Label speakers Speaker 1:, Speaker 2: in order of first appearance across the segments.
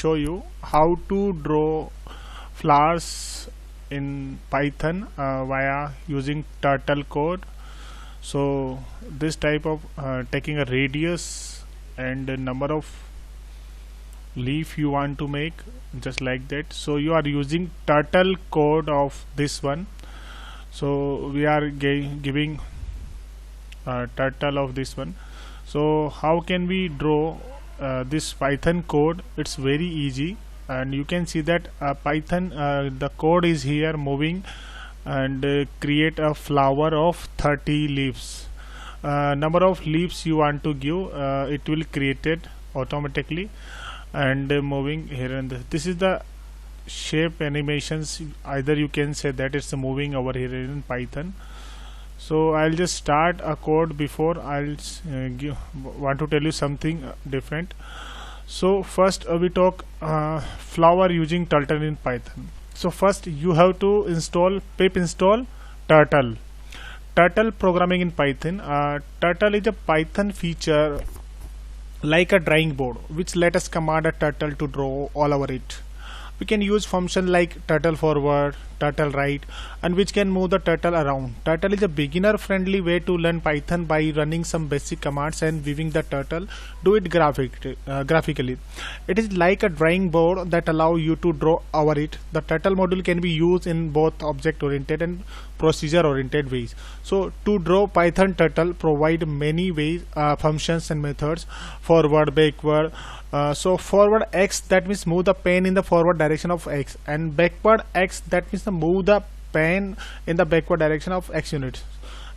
Speaker 1: show you how to draw flowers in Python via using turtle code. So this type of taking a radius and a number of leaf you want to make, just like that. So you are using turtle code of this one. So we are giving turtle of this one. So how can we draw this Python code? It's very easy, and you can see that Python the code is here moving and create a flower of 30 leaves. Number of leaves you want to give, it will create it automatically and moving here and there. This is the shape animations. Either you can say that it's moving over here in Python. So I'll just start a code before I'll want to tell you something different. So first we talk flower using turtle in Python. So first you have to install pip install turtle programming in Python. Turtle is a Python feature like a drawing board, which let us command a turtle to draw all over it. We can use function like turtle.forward, turtle.right, and which can move the turtle around. Turtle is a beginner friendly way to learn Python by running some basic commands and viewing the turtle do it graphically. It is like a drawing board that allow you to draw over it. The turtle module can be used in both object oriented and procedure oriented ways. So to draw Python turtle provide many ways, functions and methods: forward, backward. So forward X, that means move the pen in the forward direction of X, and backward X, that means move the pen in the backward direction of X units.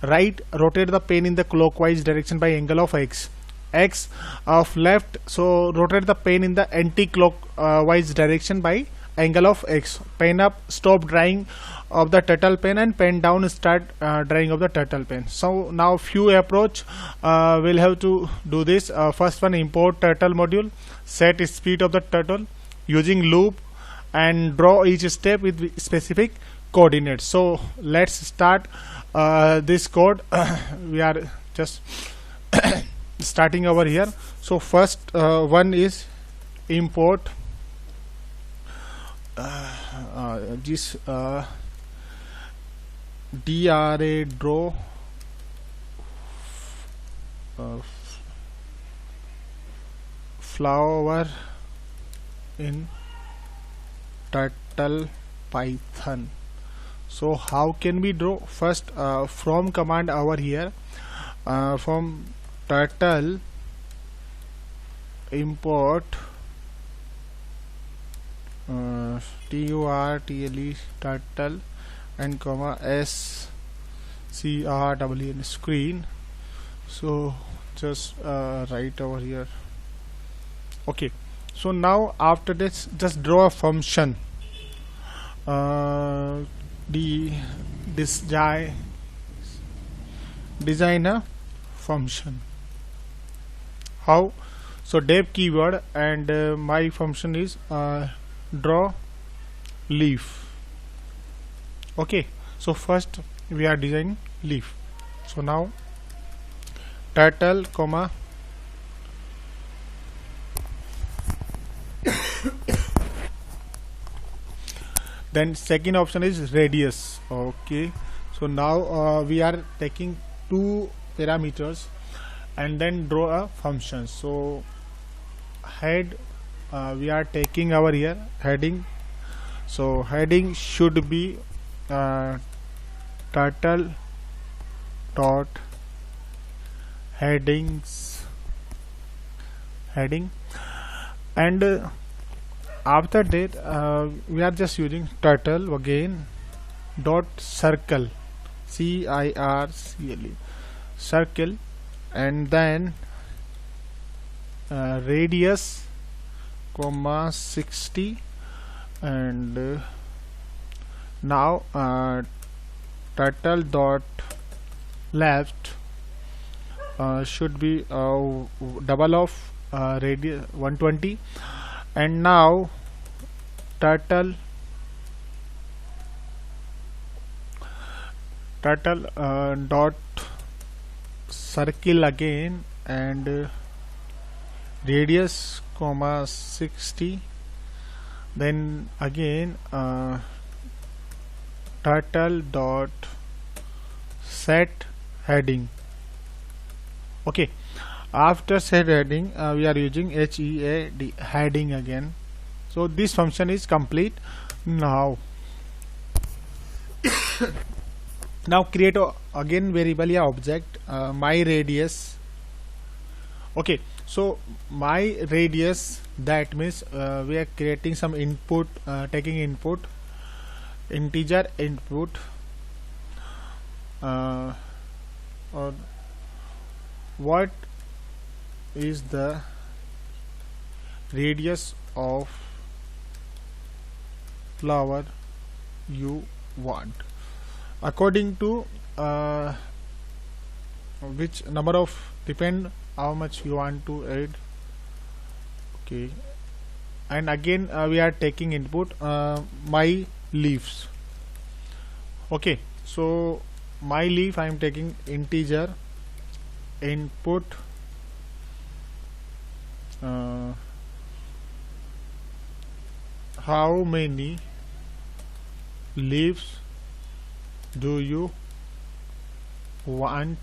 Speaker 1: Right, rotate the pen in the clockwise direction by angle of X. X of left, so rotate the pen in the anti-clockwise direction by angle of X. Pen up, stop drawing of the turtle pen, and pen down, start drawing of the turtle pen. So now few approach we'll have to do this. First one, import turtle module, set speed of the turtle using loop, and draw each step with specific coordinates. So let's start this code. We are just starting over here. So first one is import this DRA draw flower in turtle Python. So how can we draw? First from command over here, from turtle import turtle turtle and comma screen screen. So just write over here. Okay, so now after this, just draw a function, design a function. How? So dev keyword, and my function is draw leaf. Okay, so first we are designing leaf. So now turtle comma then second option is radius. Okay, so now we are taking two parameters and then draw a function. So head, we are taking over here heading. So heading should be turtle dot heading, and after that we are just using turtle again dot circle, circle, circle, and then radius comma 60, and now turtle dot left should be double of radius 120, and now turtle dot circle again, and radius comma 60, then again turtle dot set heading. Okay, after set heading we are using head heading again. So this function is complete. Now now create again variable या object my radius. Okay, so my radius, that means we are creating some input, taking input, integer input, or what is the radius of flower you want, according to which number of, depend how much you want to add. Okay, and again we are taking input my leaves. Okay, so my leaf I am taking integer input how many leaves do you want.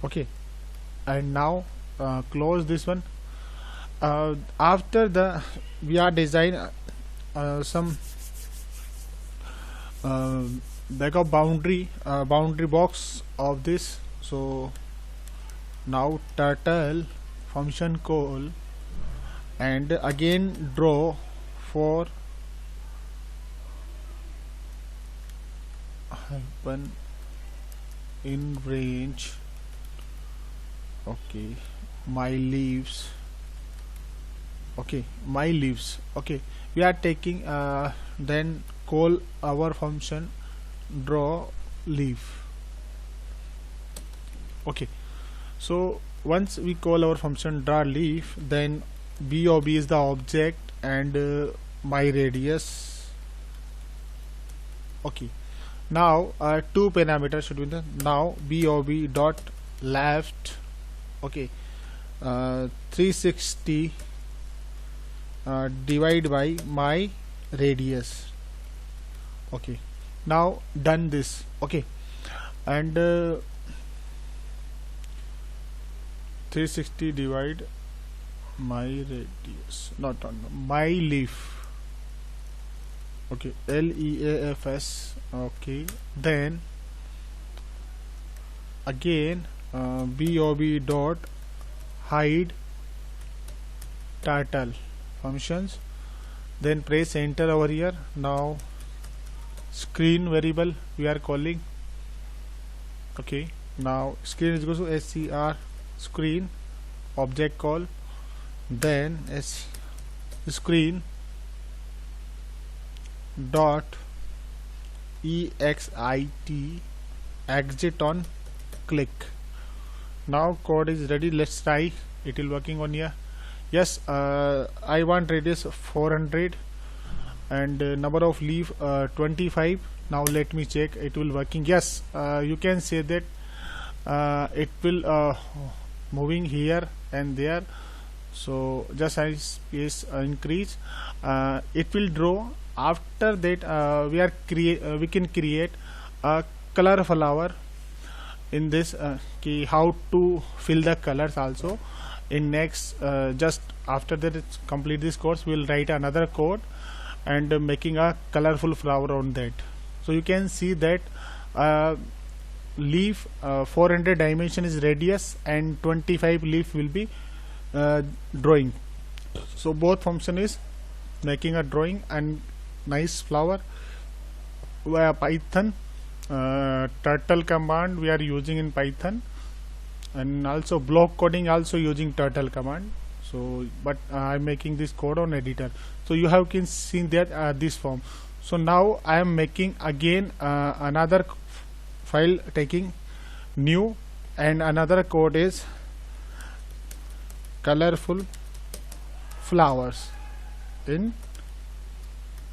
Speaker 1: Okay, and now close this one. After the we are design some like a boundary box of this. So now turtle function call and again draw for hyphen in range. Okay, my leaves. Okay, my leaves. Okay, we are taking then call our function draw leaf. Okay, so once we call our function draw leaf, then bob is the object and my radius. Okay, now two parameters should be there. Now bob dot left. Okay, 360 divide by my radius. Okay, now done this. Okay, and 360 divide my radius, not on my leaf. Okay, leafs. Okay, then again bob dot hide turtle functions, then press enter over here. Now screen variable we are calling. Okay, now screen is equal to scr screen object call, then screen dot exit exit on click. Now code is ready. Let's try it will working on here. Yes, I want radius 400 and number of leaf 25. Now let me check it will working. Yes, you can say that it will moving here and there. So just as space increase, it will draw. After that we can create a color flower in this key, how to fill the colors also in next. Just after that it's complete this course, we'll write another code and making a colorful flower on that. So you can see that leaf 400 dimension is radius and 25 leaf will be drawing. So both function is making a drawing and nice flower via Python. Turtle command we are using in Python, and also block coding also using turtle command. So but I'm making this code on editor, so you have can see that this form. So now I am making again another file, taking new, and another code is colorful flowers in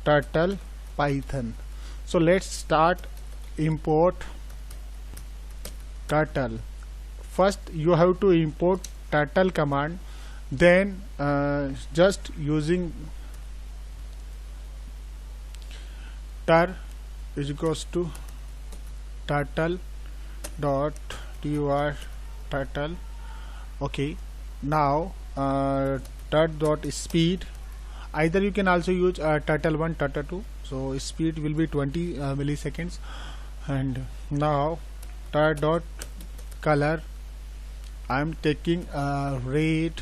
Speaker 1: turtle Python. So let's start import turtle. First you have to import turtle command, then just using tar is equals to turtle dot turtle. Okay, now dot speed. Either you can also use turtle1, turtle2. So speed will be 20 milliseconds. And now dot color, I am taking red,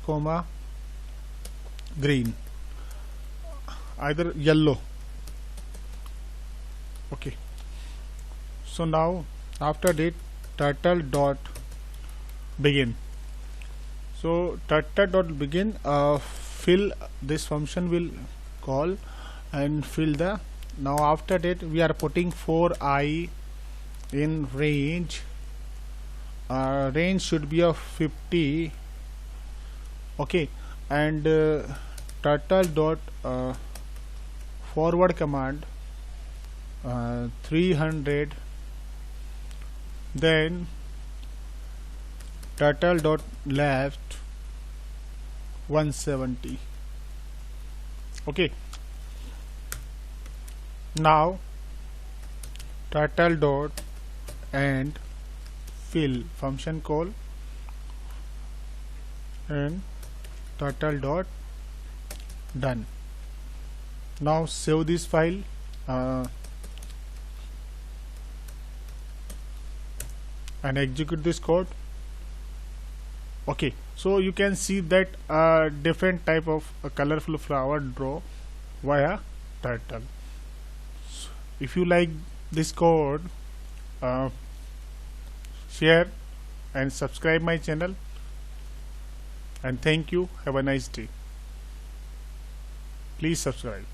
Speaker 1: comma green, either yellow. Okay. So now after that, turtle dot begin. So turtle dot begin, fill this function will call and fill the. Now after that we are putting for I in range. Range should be of 50. Okay, and turtle dot forward command 300. Then turtle dot left 170. Okay, now turtle dot and fill function call and turtle dot done. Now save this file. And execute this code. Okay, so you can see that different type of colorful flower draw via turtle. So if you like this code, share and subscribe my channel, and thank you. Have a nice day. Please subscribe.